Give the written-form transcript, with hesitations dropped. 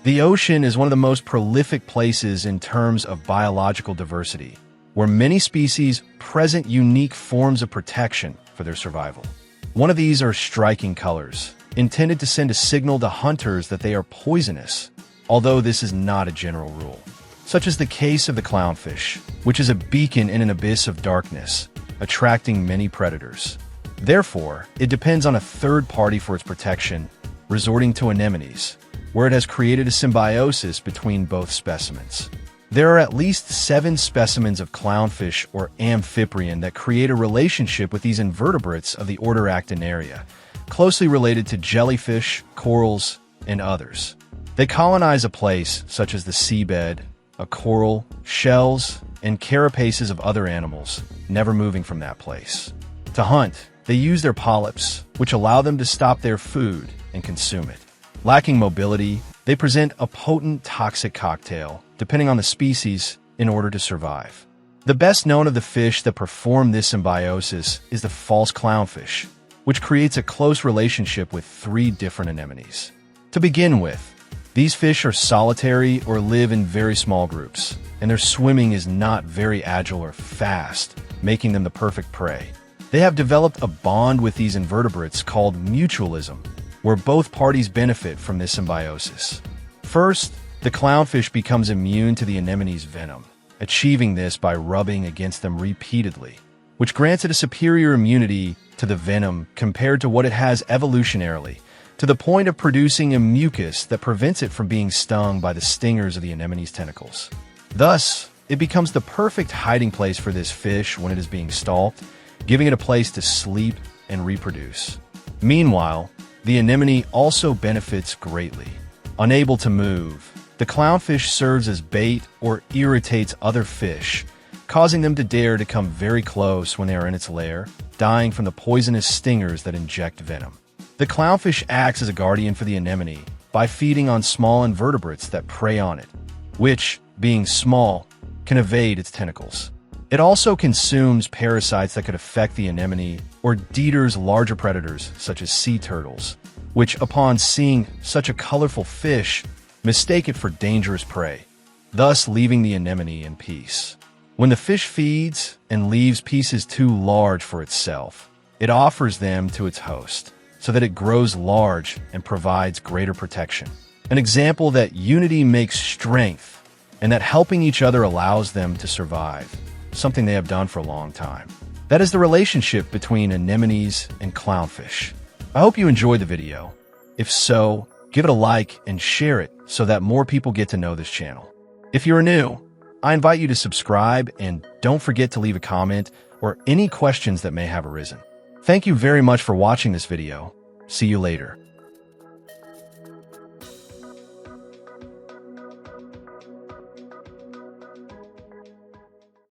The ocean is one of the most prolific places in terms of biological diversity, where many species present unique forms of protection for their survival. One of these are striking colors, intended to send a signal to hunters that they are poisonous, although this is not a general rule. Such as the case of the clownfish, which is a beacon in an abyss of darkness, attracting many predators. Therefore, it depends on a third party for its protection, resorting to anemones, where it has created a symbiosis between both specimens. There are at least 7 specimens of clownfish or amphiprion that create a relationship with these invertebrates of the order Actinaria, closely related to jellyfish, corals, and others. They colonize a place such as the seabed, a coral, shells, and carapaces of other animals, never moving from that place. To hunt, they use their polyps, which allow them to stop their food and consume it. Lacking mobility, they present a potent toxic cocktail, depending on the species, in order to survive. The best known of the fish that perform this symbiosis is the false clownfish, which creates a close relationship with 3 different anemones. To begin with, these fish are solitary or live in very small groups, and their swimming is not very agile or fast, making them the perfect prey. They have developed a bond with these invertebrates called mutualism, where both parties benefit from this symbiosis. First, the clownfish becomes immune to the anemone's venom, achieving this by rubbing against them repeatedly, which grants it a superior immunity to the venom compared to what it has evolutionarily, to the point of producing a mucus that prevents it from being stung by the stingers of the anemone's tentacles. Thus, it becomes the perfect hiding place for this fish when it is being stalked, giving it a place to sleep and reproduce. Meanwhile, the anemone also benefits greatly. Unable to move, the clownfish serves as bait or irritates other fish, causing them to dare to come very close when they are in its lair, dying from the poisonous stingers that inject venom. The clownfish acts as a guardian for the anemone by feeding on small invertebrates that prey on it, which, being small, can evade its tentacles. It also consumes parasites that could affect the anemone or deters larger predators such as sea turtles, which, upon seeing such a colorful fish, mistake it for dangerous prey, thus leaving the anemone in peace. When the fish feeds and leaves pieces too large for itself, it offers them to its host, so that it grows large and provides greater protection. An example that unity makes strength, and that helping each other allows them to survive, something they have done for a long time. That is the relationship between anemones and clownfish. I hope you enjoyed the video. If so, give it a like and share it so that more people get to know this channel. If you're new, I invite you to subscribe and don't forget to leave a comment or any questions that may have arisen. Thank you very much for watching this video. See you later.